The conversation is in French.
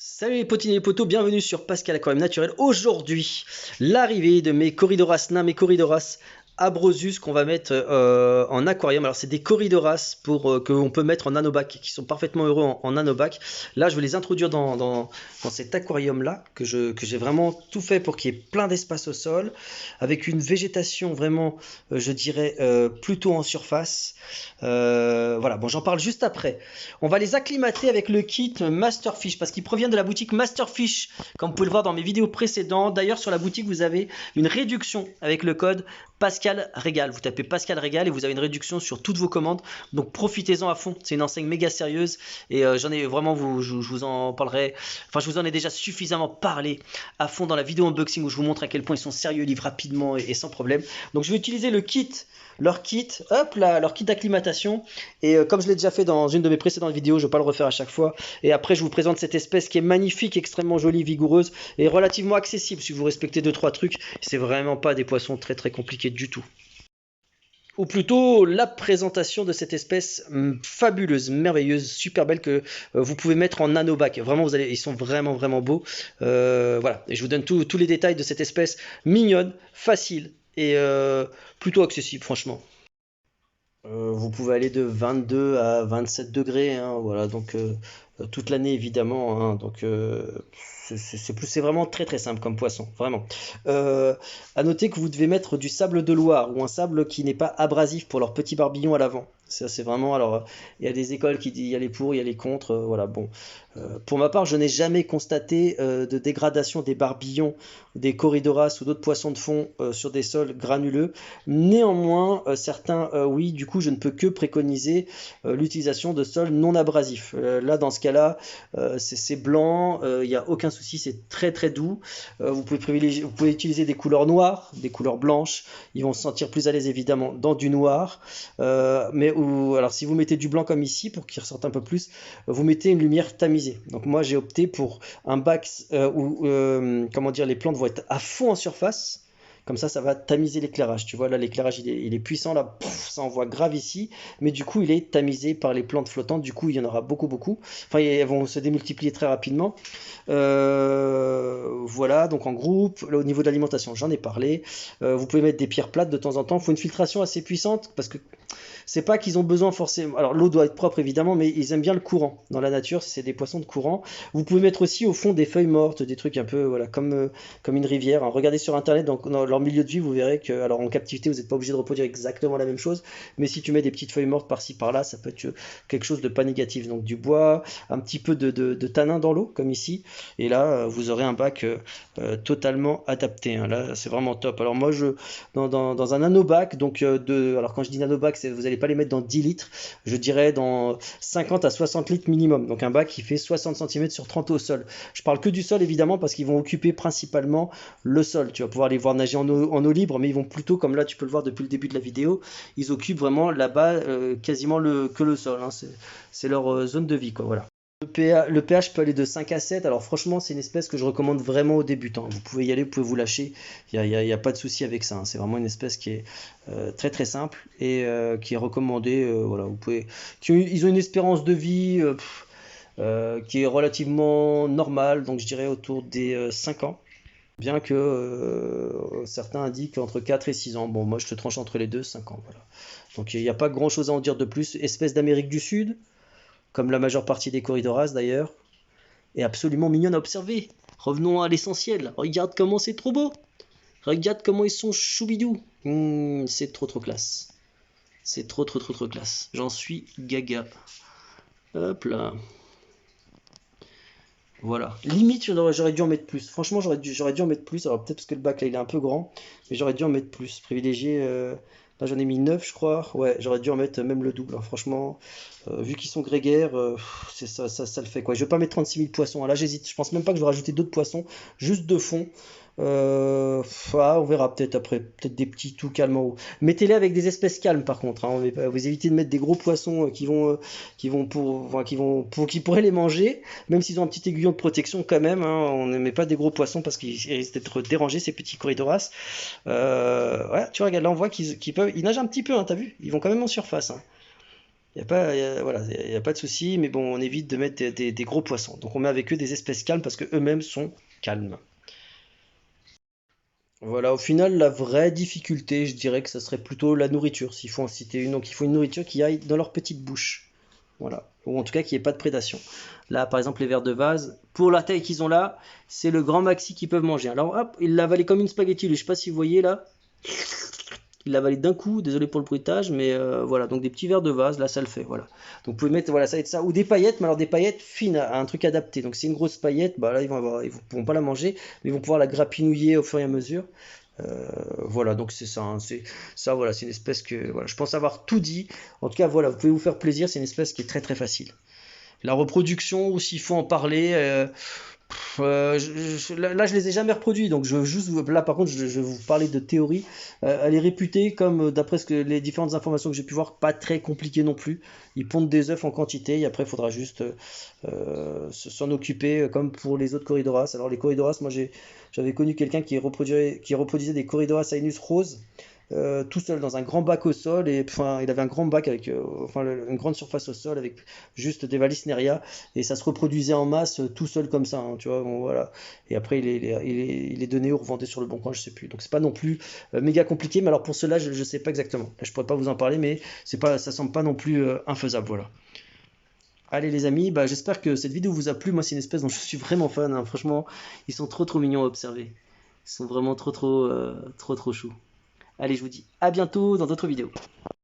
Salut les potines et les potos, bienvenue sur Pascal Aquarium Naturel. Aujourd'hui, l'arrivée de mes Corydoras nains, mes Corydoras Abrosus qu'on va mettre en aquarium. Alors c'est des Corydoras qu'on peut mettre en nanobac, qui sont parfaitement heureux en nanobac. Là je vais les introduire dans cet aquarium là, que j'ai vraiment tout fait pour qu'il y ait plein d'espace au sol, avec une végétation vraiment, je dirais, plutôt en surface. Voilà, bon j'en parle juste après. On va les acclimater avec le kit Masterfish, parce qu'ils proviennent de la boutique Masterfish, comme vous pouvez le voir dans mes vidéos précédentes. D'ailleurs sur la boutique vous avez une réduction avec le code Pascal Régal. Vous tapez Pascal Régal et vous avez une réduction sur toutes vos commandes. Donc profitez-en à fond. C'est une enseigne méga sérieuse et j'en ai vraiment, je vous en parlerai. Enfin, je vous en ai déjà suffisamment parlé à fond dans la vidéo unboxing où je vous montre à quel point ils sont sérieux, ils livrent rapidement et sans problème. Donc je vais utiliser le kit. Leur kit, hop là, leur kit d'acclimatation. Et comme je l'ai déjà fait dans une de mes précédentes vidéos, je ne vais pas le refaire à chaque fois. Et après, je vous présente cette espèce qui est magnifique, extrêmement jolie, vigoureuse et relativement accessible si vous respectez 2-3 trucs. C'est vraiment pas des poissons très très compliqués du tout. Ou plutôt la présentation de cette espèce fabuleuse, merveilleuse, super belle que vous pouvez mettre en nanobac. Vraiment, ils sont vraiment vraiment beaux. Voilà, et je vous donne tous les détails de cette espèce mignonne, facile et plutôt accessible, franchement. Vous pouvez aller de 22 à 27 degrés, hein, voilà, donc toute l'année évidemment, hein, donc c'est vraiment très très simple comme poisson, vraiment. À noter que vous devez mettre du sable de Loire ou un sable qui n'est pas abrasif pour leurs petits barbillons à l'avant. Ça c'est vraiment, alors il y a des écoles qui disent il y a les pour, il y a les contre, voilà, bon. Pour ma part, je n'ai jamais constaté de dégradation des barbillons, des corydoras ou d'autres poissons de fond sur des sols granuleux. Néanmoins, certains, oui, du coup, je ne peux que préconiser l'utilisation de sols non abrasifs. Là, dans ce cas-là, c'est blanc, il n'y a aucun souci, c'est très très doux. Vous pouvez utiliser des couleurs noires, des couleurs blanches. Ils vont se sentir plus à l'aise évidemment dans du noir. Alors, si vous mettez du blanc comme ici, pour qu'il ressorte un peu plus, vous mettez une lumière tamisée. Donc moi j'ai opté pour un bac où comment dire, les plantes vont être à fond en surface. Comme ça va tamiser l'éclairage. Tu vois, là, l'éclairage, il est puissant. Là, pouf, ça envoie grave ici. Mais du coup, il est tamisé par les plantes flottantes. Du coup, il y en aura beaucoup, beaucoup. Enfin, elles vont se démultiplier très rapidement. Voilà, donc en groupe. Là, au niveau de l'alimentation, j'en ai parlé. Vous pouvez mettre des pierres plates de temps en temps. Il faut une filtration assez puissante parce que c'est pas qu'ils ont besoin forcément. Alors, l'eau doit être propre, évidemment, mais ils aiment bien le courant. Dans la nature, c'est des poissons de courant. Vous pouvez mettre aussi au fond des feuilles mortes, des trucs un peu, voilà, comme une rivière, hein. Regardez sur internet, dans leur milieu de vie, vous verrez que, alors en captivité, vous n'êtes pas obligé de reproduire exactement la même chose, mais si tu mets des petites feuilles mortes par-ci par-là, ça peut être quelque chose de pas négatif. Donc du bois, un petit peu de tanin dans l'eau, comme ici, et là, vous aurez un bac totalement adapté, hein. Là, c'est vraiment top. Alors moi, dans un nanobac, donc alors quand je dis nanobac, vous n'allez pas les mettre dans 10 litres, je dirais dans 50 à 60 litres minimum. Donc un bac qui fait 60 cm sur 30 au sol. Je parle que du sol évidemment parce qu'ils vont occuper principalement le sol. Tu vas pouvoir les voir nager en eau libre, mais ils vont plutôt, comme là tu peux le voir depuis le début de la vidéo, ils occupent vraiment là-bas quasiment que le sol, hein. C'est leur zone de vie, quoi, voilà. Le pH peut aller de 5 à 7. Alors franchement, c'est une espèce que je recommande vraiment aux débutants. Vous pouvez y aller, vous pouvez vous lâcher. Il y a pas de souci avec ça, hein. C'est vraiment une espèce qui est très très simple et qui est recommandée. Voilà, ils ont une espérance de vie qui est relativement normale. Donc je dirais autour des 5 ans. Bien que certains indiquent entre 4 et 6 ans. Bon, moi je te tranche entre les deux, 5 ans. Voilà. Donc il n'y a pas grand chose à en dire de plus. Espèce d'Amérique du Sud, comme la majeure partie des Corydoras d'ailleurs, est absolument mignonne à observer. Revenons à l'essentiel. Regarde comment c'est trop beau. Regarde comment ils sont choubidous. C'est trop trop classe. C'est trop trop trop trop classe. J'en suis gaga. Hop là. Voilà. Limite, j'aurais dû en mettre plus. Franchement, j'aurais dû en mettre plus. Alors peut-être parce que le bac là il est un peu grand, mais j'aurais dû en mettre plus. Privilégier. Là j'en ai mis 9 je crois. Ouais, j'aurais dû en mettre même le double, hein. Franchement, vu qu'ils sont grégaires, c'est ça le fait quoi. Je vais pas mettre 36 000 poissons, hein. Là j'hésite. Je pense même pas que je vais rajouter d'autres poissons. Juste de fond. On verra peut-être après, peut-être des petits tout calmes en haut. Mettez-les avec des espèces calmes par contre, hein. Vous évitez de mettre des gros poissons qui pourraient les manger, même s'ils ont un petit aiguillon de protection quand même, hein. On ne met pas des gros poissons parce qu'ils risquent d'être dérangés, ces petits corydoras. Ouais, tu vois, regarde, là on voit ils nagent un petit peu, hein, t'as vu? Ils vont quand même en surface, hein. Il n'y a pas, voilà, y a pas de souci, mais bon, on évite de mettre des gros poissons. Donc on met avec eux des espèces calmes parce que eux-mêmes sont calmes. Voilà, au final, la vraie difficulté, je dirais que ça serait plutôt la nourriture, s'il faut en citer une. Donc il faut une nourriture qui aille dans leur petite bouche. Voilà. Ou en tout cas qu'il n'y ait pas de prédation. Là, par exemple, les vers de vase, pour la taille qu'ils ont là, c'est le grand maxi qu'ils peuvent manger. Alors hop, ils l'avalent comme une spaghetti. Je sais pas si vous voyez là. Il l'a avalé d'un coup, désolé pour le bruitage, mais voilà, donc des petits verres de vase, là ça le fait, voilà. Donc vous pouvez mettre, voilà, ça va être ça, ou des paillettes, mais alors des paillettes fines, un truc adapté. Donc c'est une grosse paillette, bah là ils pourront pas la manger, mais ils vont pouvoir la grappinouiller au fur et à mesure. Voilà, donc c'est ça, hein, c'est ça, voilà, c'est une espèce que, voilà, je pense avoir tout dit. En tout cas, voilà, vous pouvez vous faire plaisir, c'est une espèce qui est très très facile. La reproduction, ou s'il faut en parler, là, je les ai jamais reproduits, donc je veux juste là par contre, je vais vous parler de théorie. Elle est réputée comme, d'après les différentes informations que j'ai pu voir, pas très compliquée non plus. Ils pondent des œufs en quantité, et après il faudra juste s'en occuper comme pour les autres Corydoras. Alors les Corydoras, j'avais connu quelqu'un qui reproduisait des Corydoras Aenus roses tout seul dans un grand bac au sol et enfin il avait un grand bac avec enfin une grande surface au sol avec juste des Valisneria et ça se reproduisait en masse tout seul comme ça hein, tu vois bon, voilà et après il est donné ou revendé sur le bon coin je sais plus donc c'est pas non plus méga compliqué mais alors pour cela je sais pas exactement là je pourrais pas vous en parler mais c'est pas ça semble pas non plus infaisable voilà. Allez les amis, bah, j'espère que cette vidéo vous a plu. Moi, c'est une espèce dont je suis vraiment fan, hein. Franchement, ils sont trop trop mignons à observer. Ils sont vraiment trop trop trop trop choux. Allez, je vous dis à bientôt dans d'autres vidéos.